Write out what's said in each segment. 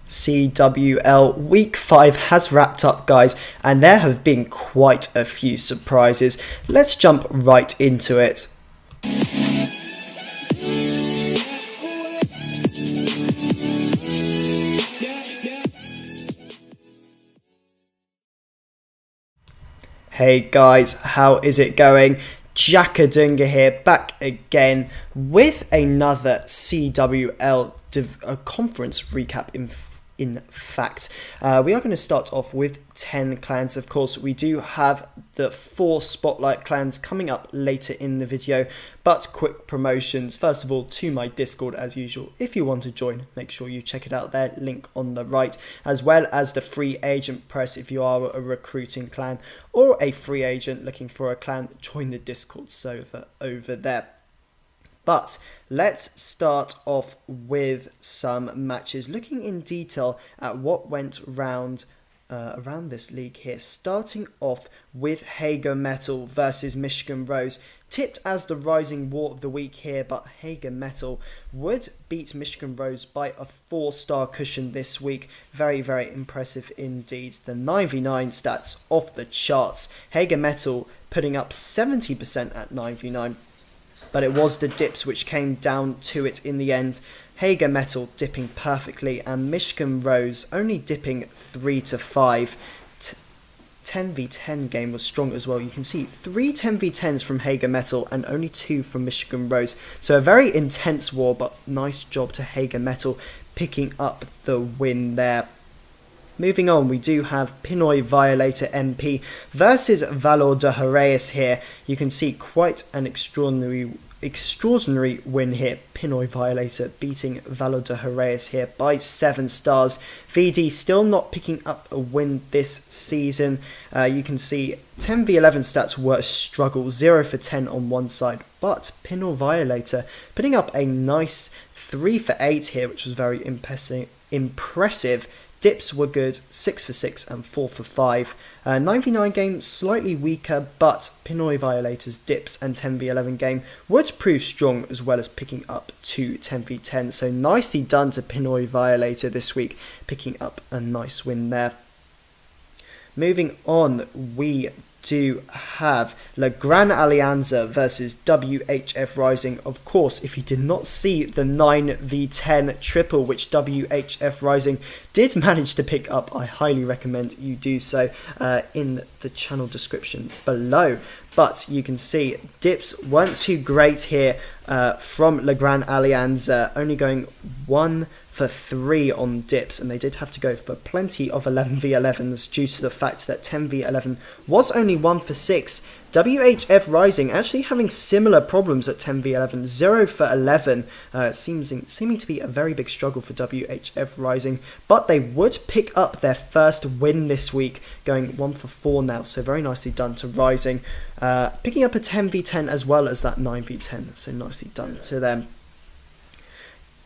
CWL week 5 has wrapped up, guys, and there have been quite a few surprises. Let's jump right into it. Hey guys, how is it going? Jackadunga here, back again with another CWL conference recap. In fact, we are going to start off with 10 clans. Of course, we do have the 4 spotlight clans coming up later in the video, but quick promotions. First of all, to my Discord as usual. If you want to join, make sure you check it out there, link on the right, as well as the free agent press if you are a recruiting clan or a free agent looking for a clan. Join the Discord server over there. But let's start off with some matches, looking in detail at what went around this league here. Starting off with Hager Metal versus Michigan Rose. Tipped as the rising war of the week here, but Hager Metal would beat Michigan Rose by a 4-star cushion this week. Very, very impressive indeed. The 9v9 stats off the charts. Hager Metal putting up 70% at 9v9. But it was the dips which came down to it in the end. Hager Metal dipping perfectly and Michigan Rose only dipping 3 to 5. 10v10 game was strong as well. You can see 3 10v10s from Hager Metal and only 2 from Michigan Rose. So a very intense war, but nice job to Hager Metal picking up the win there. Moving on, we do have Pinoy Violator MP versus Valor de Horaeus here. You can see quite an extraordinary win here. Pinoy Violator beating Valor de Horaeus here by 7 stars. VD still not picking up a win this season. You can see 10v11 stats were a struggle, 0 for 10 on one side, but Pinoy Violator putting up a nice 3 for 8 here, which was very impressive. Dips were good, 6 for 6 and 4 for 5. 9v9 game slightly weaker, but Pinoy Violator's dips and 10v11 game would prove strong, as well as picking up 2 10v10. So nicely done to Pinoy Violator this week, picking up a nice win there. Moving on, we do have La Gran Alianza versus WHF Rising. Of course, if you did not see the 9v10 triple which WHF Rising did manage to pick up, I highly recommend you do so in the channel description below. But you can see dips weren't too great here from La Gran Alianza, only going 1 for 3 on dips, and they did have to go for plenty of 11v11s due to the fact that 10v11 was only 1 for 6. WHF Rising actually having similar problems at 10v11, 0 for 11, seeming to be a very big struggle for WHF Rising, but they would pick up their first win this week, going 1 for 4 now, so very nicely done to Rising, picking up a 10v10 as well as that 9v10, so nicely done to them.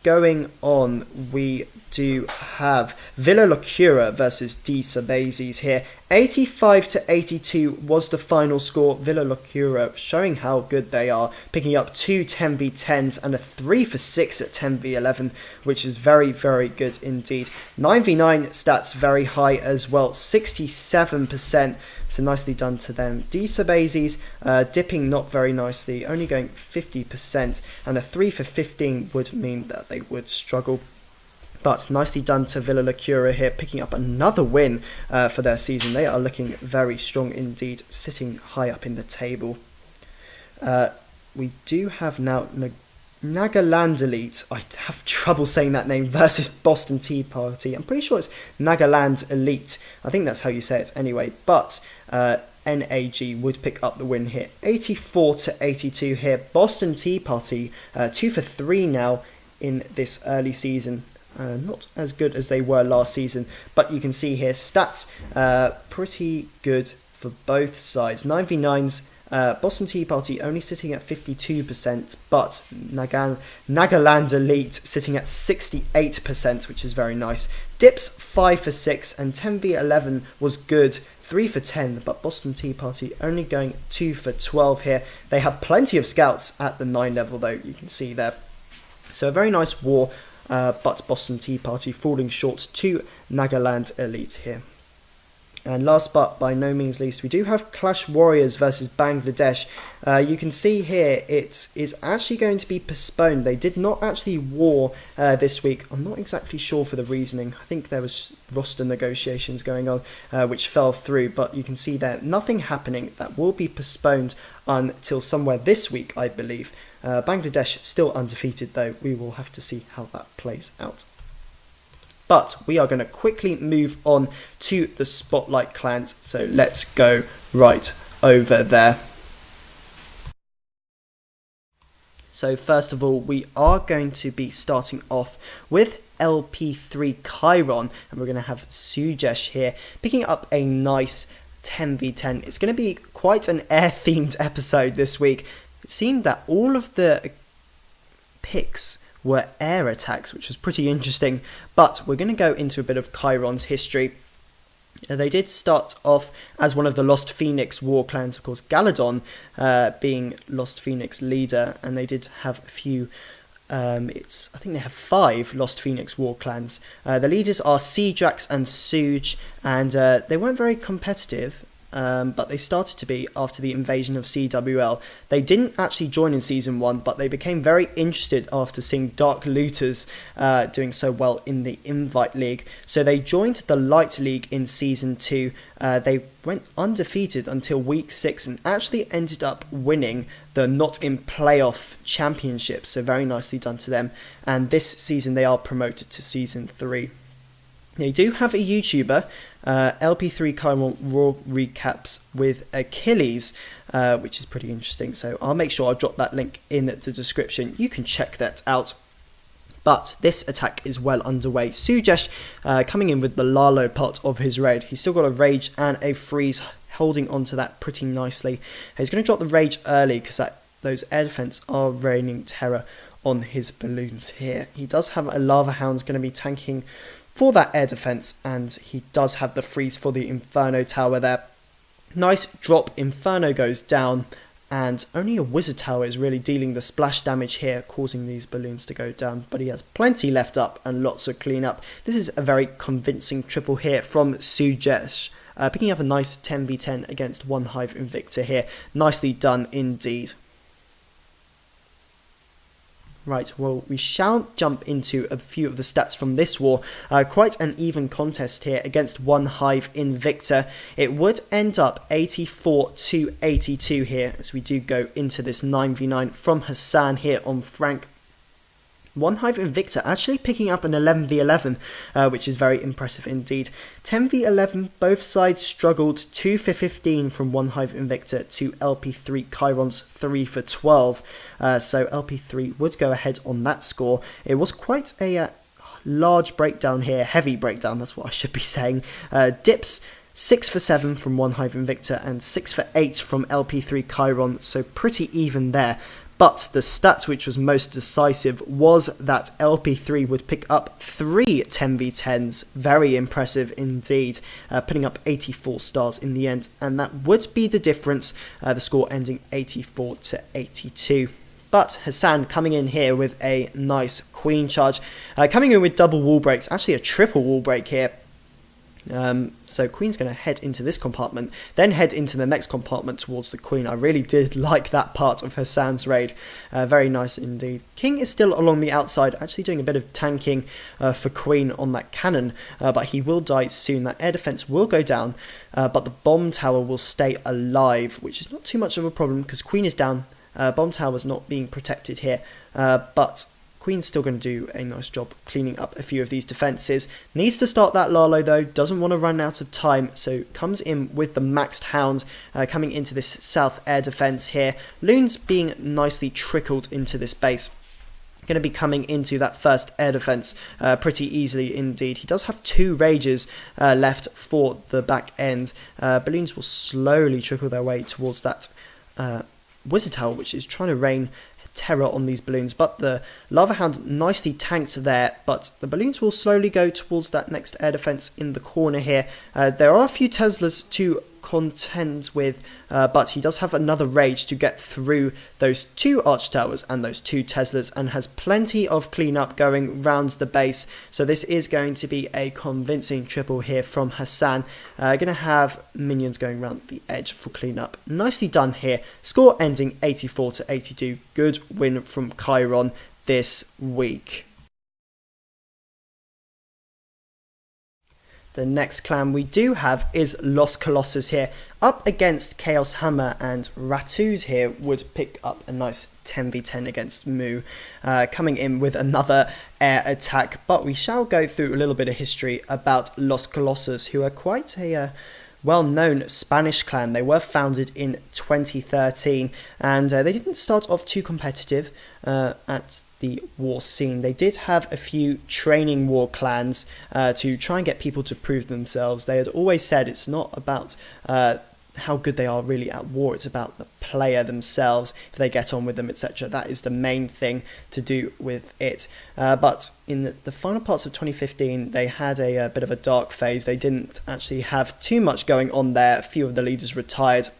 Going on, we do have Villa Locura versus D Sabazes here. 85 to 82 was the final score. Villa Locura showing how good they are, picking up 2 10v10s and a 3 for 6 at 10v11, which is very, very good indeed. 9v9 stats very high as well, 67%. So nicely done to them. D Sabazes dipping not very nicely, only going 50%, and a 3 for 15 would mean that they would struggle. But nicely done to Villa Locura here, picking up another win for their season. They are looking very strong indeed, sitting high up in the table. We do have now Nagaland Elite, I have trouble saying that name, versus Boston Tea Party. I'm pretty sure it's Nagaland Elite. I think that's how you say it anyway. But NAG would pick up the win here. 84 to 82 here. Boston Tea Party, 2 for 3 now in this early season. Not as good as they were last season, but you can see here stats pretty good for both sides. 9v9s, Boston Tea Party only sitting at 52%, but Nagaland Elite sitting at 68%, which is very nice. Dips 5 for 6 and 10v11 was good, 3 for 10, but Boston Tea Party only going 2 for 12 here. They have plenty of scouts at the 9 level though, you can see there. So a very nice war but Boston Tea Party falling short to Nagaland Elite here. And last but by no means least, we do have Clash Warriors versus Bangladesh. You can see here it is actually going to be postponed. They did not actually war this week. I'm not exactly sure for the reasoning. I think there was roster negotiations going on which fell through, but you can see there nothing happening. That will be postponed until somewhere this week, I believe. Bangladesh still undefeated though. We will have to see how that plays out. But we are going to quickly move on to the Spotlight clans, so let's go right over there. So first of all, we are going to be starting off with LP3 Chiron, and we're going to have Sujesh here picking up a nice 10v10. It's going to be quite an air-themed episode this week. It seemed that all of the picks were air attacks, which was pretty interesting, but we're going to go into a bit of Chiron's history. They did start off as one of the Lost Phoenix war clans, of course Galadon being Lost Phoenix leader, and they did have a few, I think they have 5 Lost Phoenix war clans. The leaders are Seadrax and Suj, and they weren't very competitive. But they started to be after the invasion of CWL. They didn't actually join in Season 1, but they became very interested after seeing Dark Looters doing so well in the Invite League. So they joined the Light League in Season 2. They went undefeated until Week 6 and actually ended up winning the Not In Playoff Championship. So very nicely done to them. And this season they are promoted to Season 3. They do have a YouTuber, LP3 Chiron Raw Recaps with Achilles, which is pretty interesting. So I'll make sure I'll drop that link in the description. You can check that out. But this attack is well underway. Sujesh coming in with the Lalo part of his raid. He's still got a Rage and a Freeze, holding on to that pretty nicely. He's going to drop the Rage early because those air defense are raining terror on his balloons here. He does have a Lava Hound going to be tanking for that air defense, and he does have the freeze for the Inferno Tower there. Nice drop, Inferno goes down, and only a Wizard Tower is really dealing the splash damage here, causing these balloons to go down, but he has plenty left up and lots of cleanup. This is a very convincing triple here from Sujesh, picking up a nice 10v10 against One Hive Invicta here. Nicely done indeed. Right, well, we shall jump into a few of the stats from this war. Quite an even contest here against One Hive Invicta. It would end up 84-82 here, as we do go into this 9v9 from Hassan here on Frank. One Hive Invicta actually picking up an 11v11, which is very impressive indeed. 10v11, both sides struggled. 2 for 15 from One Hive Invicta to LP3 Chiron's 3 for 12. So LP3 would go ahead on that score. It was quite a large breakdown here, heavy breakdown, that's what I should be saying. Dips 6 for 7 from One Hive Invicta and 6 for 8 from LP3 Chiron, so pretty even there. But the stat which was most decisive was that LP3 would pick up 3 10v10s. Very impressive indeed, putting up 84 stars in the end, and that would be the difference, the score ending 84-82. But Hassan coming in here with a nice Queen charge, coming in with double wall breaks, actually a triple wall break here. So Queen's going to head into this compartment, then head into the next compartment towards the Queen. I really did like that part of Hassan's raid. Very nice indeed. King is still along the outside, actually doing a bit of tanking for Queen on that cannon, but he will die soon. That air defense will go down, but the bomb tower will stay alive, which is not too much of a problem because Queen is down. Bomb tower's not being protected here, but Queen's still going to do a nice job cleaning up a few of these defences. Needs to start that Lalo though, doesn't want to run out of time, so comes in with the maxed Hound coming into this south air defence here. Loons being nicely trickled into this base. Going to be coming into that first air defence pretty easily indeed. He does have 2 Rages left for the back end. Balloons will slowly trickle their way towards that Wizard Tower, which is trying to rain terror on these balloons, but the Lava Hound nicely tanked there, but the balloons will slowly go towards that next air defense in the corner here. There are a few Teslas to contend with, but he does have another rage to get through those 2 arch towers and those 2 Teslas, and has plenty of cleanup going round the base. So this is going to be a convincing triple here from Hassan. Going to have minions going around the edge for cleanup. Nicely done here. Score ending 84-82. Good win from Chiron this week. The next clan we do have is Los Colossus here, up against Chaos Hammer, and Ratud here would pick up a nice 10v10 against Mu, coming in with another air attack. But we shall go through a little bit of history about Los Colossus, who are quite a well-known Spanish clan. They were founded in 2013, and they didn't start off too competitive at the war scene. They did have a few training war clans to try and get people to prove themselves. They had always said it's not about how good they are really at war, it's about the player themselves, if they get on with them, etc. That is the main thing to do with it. But in the final parts of 2015, they had a bit of a dark phase. They didn't actually have too much going on there. A few of the leaders retired.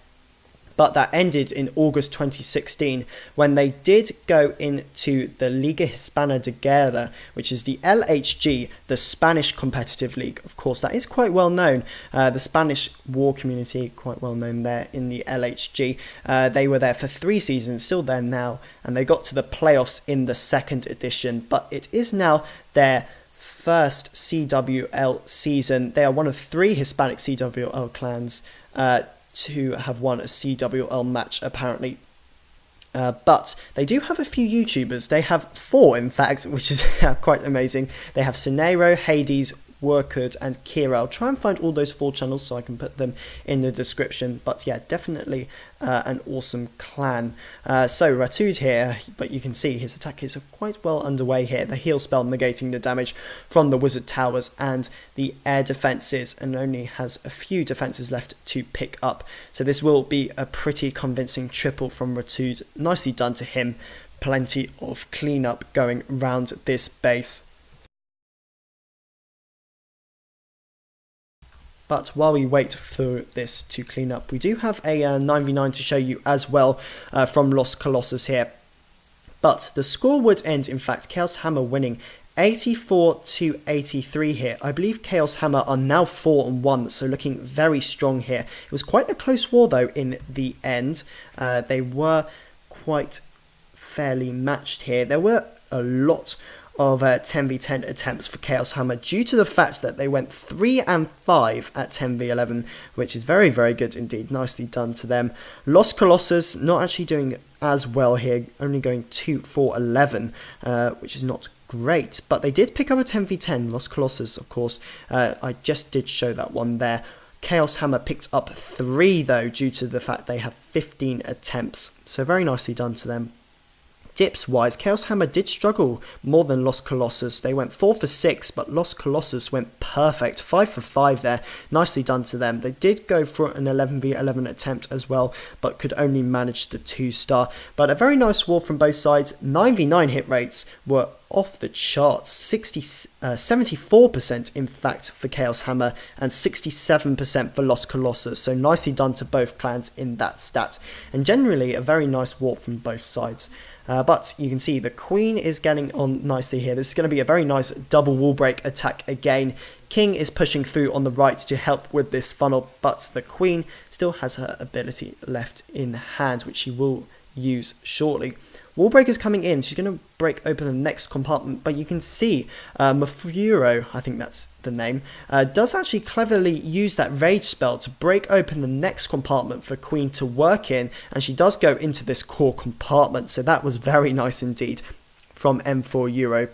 But that ended in August 2016 when they did go into the Liga Hispana de Guerra, which is the LHG, the Spanish competitive league. Of course, that is quite well known. The Spanish war community, quite well known there in the LHG. They were there for 3 seasons, still there now, and they got to the playoffs in the 2nd edition. But it is now their first CWL season. They are one of 3 Hispanic CWL clans to have won a CWL match, apparently. But they do have a few YouTubers. They have 4, in fact, which is quite amazing. They have Cinero, Hades, Workud, and Kira. I'll try and find all those 4 channels so I can put them in the description. But yeah, definitely an awesome clan. So Ratud here, but you can see his attack is quite well underway here. The heal spell negating the damage from the wizard towers and the air defenses, and only has a few defenses left to pick up. So this will be a pretty convincing triple from Ratud. Nicely done to him. Plenty of cleanup going round this base. But while we wait for this to clean up, we do have a 9v9 to show you as well from Los Colossus here. But the score would end, in fact, Chaos Hammer winning 84-83 here. I believe Chaos Hammer are now 4-1, so looking very strong here. It was quite a close war though in the end. They were quite fairly matched here. There were a lot of 10v10 attempts for Chaos Hammer due to the fact that they went 3-5 at 10v11, which is very, very good indeed. Nicely done to them. Los Colossus not actually doing as well here, only going 2-4-11, which is not great, but they did pick up a 10v10. Los Colossus, of course, I just did show that one there. Chaos Hammer picked up 3 though, due to the fact they have 15 attempts, so very nicely done to them. Dips wise, Chaos Hammer did struggle more than Los Colossus. They went 4 for 6, but Los Colossus went perfect, 5 for 5 there. Nicely done to them. They did go for an 11v11 attempt as well, but could only manage the 2-star. But a very nice war from both sides. 9v9 hit rates were off the charts, 74% in fact for Chaos Hammer and 67% for Los Colossus, so nicely done to both clans in that stat, and generally a very nice war from both sides. But you can see the Queen is getting on nicely here. This is going to be a very nice double wall break attack again. King is pushing through on the right to help with this funnel, but the Queen still has her ability left in hand, which she will use shortly. Wall breaker's coming in. She's going to break open the next compartment, but you can see Mafuro, I think that's the name, does actually cleverly use that rage spell to break open the next compartment for Queen to work in, and she does go into this core compartment, so that was very nice indeed from M4Euro.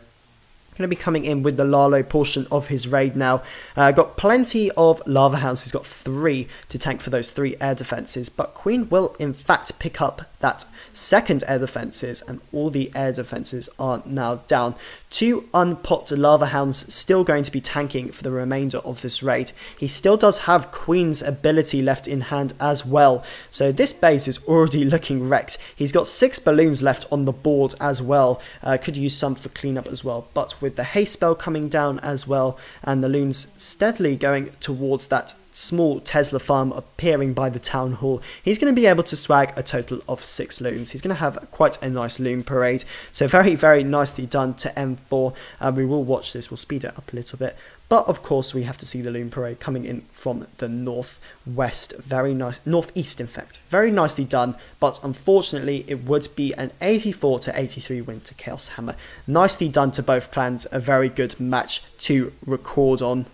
Going to be coming in with the Lalo portion of his raid now. Got plenty of Lava Hounds. He's got 3 to tank for those 3 air defenses, but Queen will in fact pick up that second air defenses, and all the air defenses are now down. 2 unpopped Lava Hounds still going to be tanking for the remainder of this raid. He still does have Queen's ability left in hand as well, so this base is already looking wrecked. He's got 6 balloons left on the board as well. Could use some for cleanup as well, but with the haste spell coming down as well and the loons steadily going towards that small Tesla farm appearing by the town hall, he's going to be able to swag a total of 6 loons. He's going to have quite a nice loon parade. So very, very nicely done to M4. We will watch this. We'll speed it up a little bit. But of course, we have to see the loon parade coming in from the northwest. Very nice, northeast in fact. Very nicely done. But unfortunately, it would be an 84 to 83 win to Chaos Hammer. Nicely done to both clans. A very good match to record on.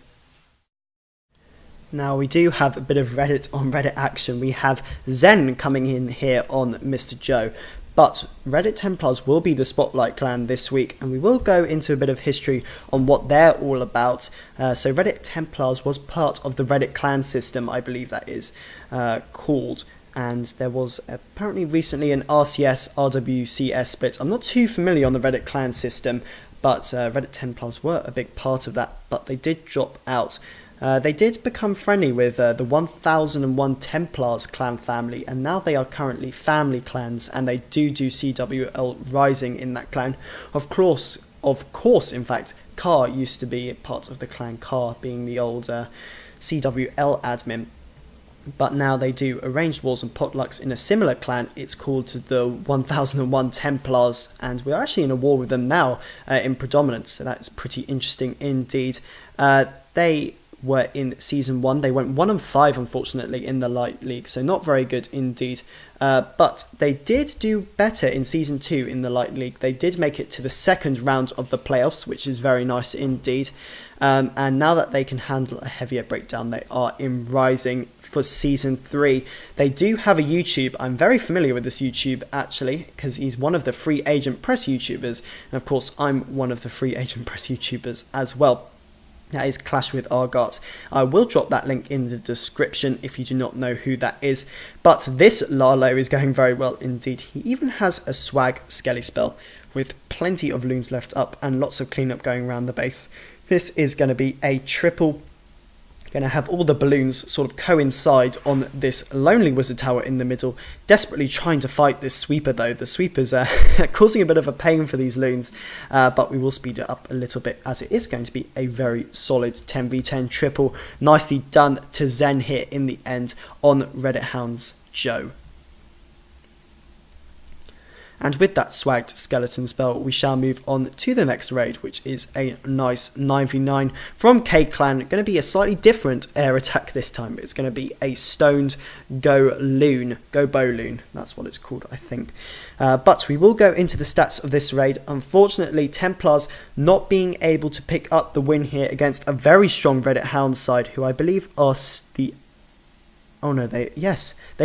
Now we do have a bit of Reddit on Reddit action. We have Zen coming in here on Mr. Joe. But Reddit Templars will be the Spotlight clan this week, and we will go into a bit of history on what they're all about. So Reddit Templars was part of the Reddit clan system, I believe that is called. And there was apparently recently an RCS, RWCS split. I'm not too familiar on the Reddit clan system, but Reddit Templars were a big part of that, but they did drop out. They did become friendly with the 1001 Templars clan family, and now they are currently family clans, and they do CWL Rising in that clan. Of course, in fact, Car used to be part of the clan, Car being the old CWL admin. But now they do arranged wars and potlucks in a similar clan. It's called the 1001 Templars, and we're actually in a war with them now in predominance, so that's pretty interesting indeed. They were in Season 1. They went 1-5, unfortunately, in the Light League, so not very good indeed. But they did do better in Season 2 in the Light League. They did make it to the second round of the playoffs, which is very nice indeed. And now that they can handle a heavier breakdown, they are in Rising for Season 3. They do have a YouTube. I'm very familiar with this YouTube, actually, because he's one of the Free Agent Press YouTubers. And of course, I'm one of the Free Agent Press YouTubers as well. That is Clash with Argart. I will drop that link in the description if you do not know who that is. But this Lalo is going very well indeed. He even has a swag Skelly spell with plenty of loons left up and lots of cleanup going around the base. This is going to be a triple. Going to have all the balloons sort of coincide on this lonely wizard tower in the middle, desperately trying to fight this sweeper though. The sweeper's causing a bit of a pain for these loons, but we will speed it up a little bit as it is going to be a very solid 10v10 triple. Nicely done to Zen here in the end on Reddit Hound's Joe. And with that swagged skeleton spell, we shall move on to the next raid, which is a nice 9v9 from K-Clan. Going to be a slightly different air attack this time. It's going to be a stoned Go Bow Loon. That's what it's called, I think. But we will go into the stats of this raid. Unfortunately, Templars not being able to pick up the win here against a very strong Reddit Hound side, who I believe are the... Oh no, they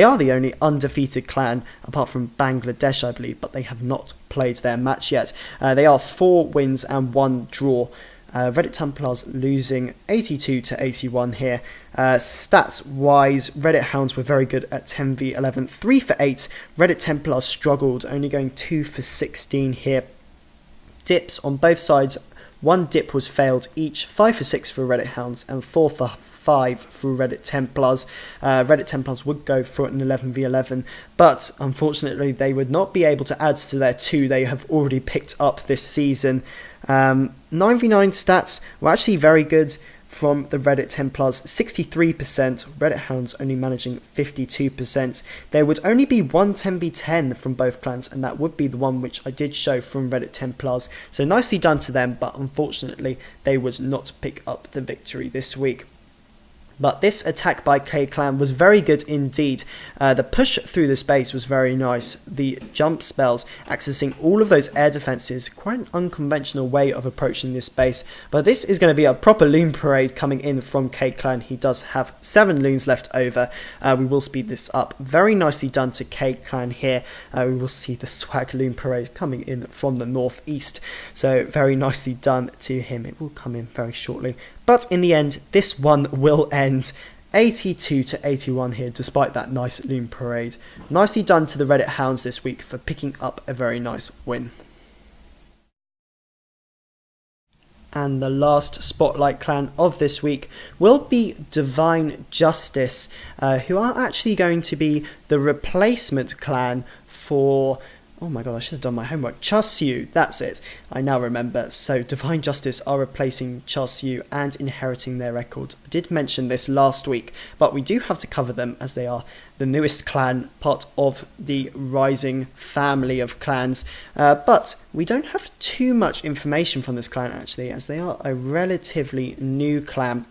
are the only undefeated clan apart from Bangladesh, I believe, but they have not played their match yet. They are 4 wins and 1 draw. Reddit Templars losing 82 to 81 here. Stats wise, Reddit Hounds were very good at 10v11, 3 for 8. Reddit Templars struggled, only going 2 for 16 here. Dips on both sides. 1 dip was failed each, 5 for 6 for Reddit Hounds and 4 for 5 for Reddit Templars. Reddit Templars would go for an 11v11, but unfortunately they would not be able to add to their 2 they have already picked up this season. 9v9 stats were actually very good from the Reddit Templars, 63%, Reddit Hounds only managing 52%. There would only be 1 10v10 from both clans, and that would be the one which I did show from Reddit Templars. So nicely done to them, but unfortunately they would not pick up the victory this week. But this attack by K-Clan was very good indeed. The push through the space was very nice. The jump spells, accessing all of those air defenses, quite an unconventional way of approaching this base. But this is going to be a proper loon parade coming in from K-Clan. He does have 7 loons left over. We will speed this up. Very nicely done to K-Clan here. We will see the swag loon parade coming in from the northeast. So very nicely done to him. It will come in very shortly. But in the end, this one will end 82 to 81 here, despite that nice loon parade. Nicely done to the Reddit Hounds this week for picking up a very nice win. And the last Spotlight clan of this week will be Divine Justice, who are actually going to be the replacement clan for... Oh my god, I should have done my homework. Chaosiu, that's it. I now remember. So Divine Justice are replacing Chaosiu and inheriting their record. I did mention this last week, but we do have to cover them as they are the newest clan, part of the Rising family of clans. But we don't have too much information from this clan actually, as they are a relatively new clan.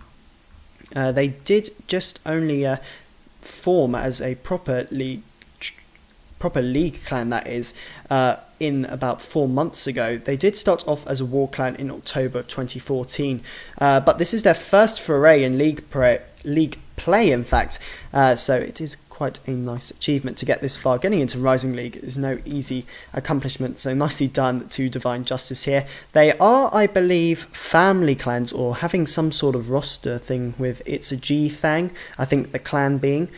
They did just only form as a proper league clan, that is, in about 4 months ago. They did start off as a war clan in October of 2014, but this is their first foray in league play, in fact, so it is quite a nice achievement to get this far. Getting into Rising League is no easy accomplishment, so nicely done to Divine Justice here. They are, I believe, family clans, or having some sort of roster thing with It's a G Thang, I think the clan being.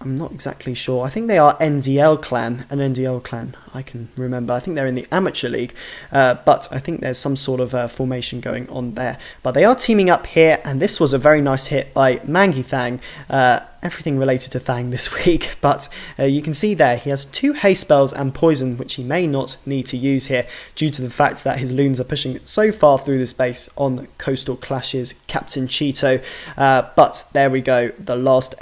I'm not exactly sure. I think they are an NDL clan, I can remember. I think they're in the amateur league, but I think there's some sort of formation going on there. But they are teaming up here, and this was a very nice hit by Mangi Thang. Everything related to Thang this week, but you can see there he has 2 haste spells and poison, which he may not need to use here due to the fact that his loons are pushing so far through the space on Coastal Clash's Captain Cheeto. But there we go, the last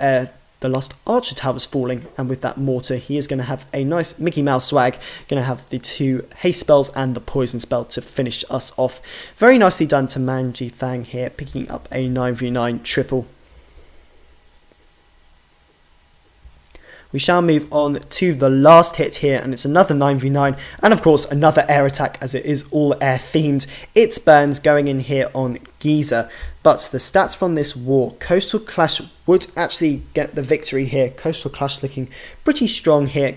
Archer Tower's falling, and with that mortar he is going to have a nice Mickey Mouse swag, going to have the 2 haste spells and the poison spell to finish us off. Very nicely done to Mangi Thang here, picking up a 9v9 triple. We shall move on to the last hit here, and it's another 9v9, and of course another air attack, as it is all air themed. It's Burns going in here on Giza, but the stats from this war, Coastal Clash would actually get the victory here. Coastal Clash looking pretty strong here,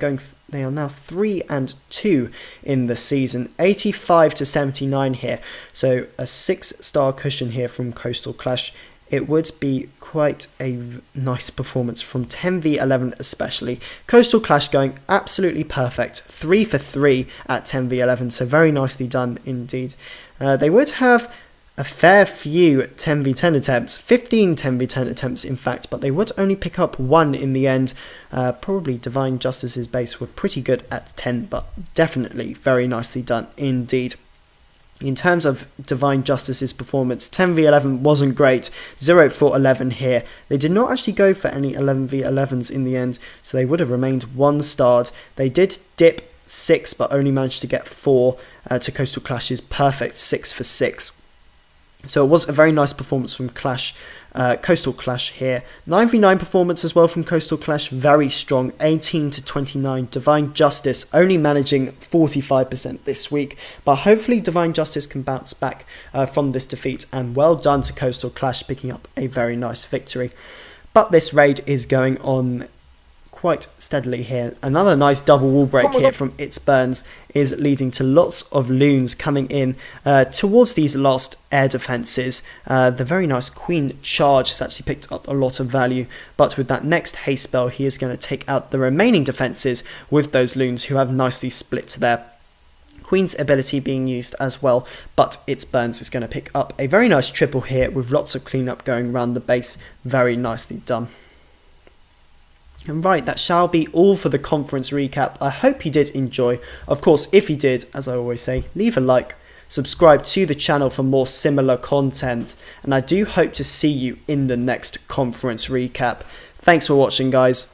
they are now 3-2 in the season, 85 to 79 here, so a 6-star cushion here from Coastal Clash. It would be quite a nice performance from 10v11 especially. Coastal Clash going absolutely perfect, 3 for 3 at 10v11, so very nicely done indeed. They would have a fair few 10v10 attempts, 15 10v10 attempts in fact, but they would only pick up 1 in the end. Probably Divine Justice's base were pretty good at 10, but definitely very nicely done indeed. In terms of Divine Justice's performance, 10v11 wasn't great, 0 for 11 here. They did not actually go for any 11v11s in the end, so they would have remained 1-starred. They did dip 6, but only managed to get 4 to Coastal Clash's perfect 6 for 6. So it was a very nice performance from Coastal Clash here. 9v9 performance as well from Coastal Clash, very strong, 18 to 29. Divine Justice only managing 45% this week, but hopefully Divine Justice can bounce back from this defeat, and well done to Coastal Clash picking up a very nice victory. But this raid is going on quite steadily here. Another nice double wall break here from It's Burns is leading to lots of loons coming in towards these last air defences. The very nice Queen Charge has actually picked up a lot of value, but with that next haste spell he is going to take out the remaining defences with those loons who have nicely split there. Queen's ability being used as well, but It's Burns is going to pick up a very nice triple here with lots of cleanup going around the base. Very nicely done. And right, that shall be all for the conference recap. I hope you did enjoy. Of course, if you did, as I always say, leave a like, subscribe to the channel for more similar content, and I do hope to see you in the next conference recap. Thanks for watching, guys.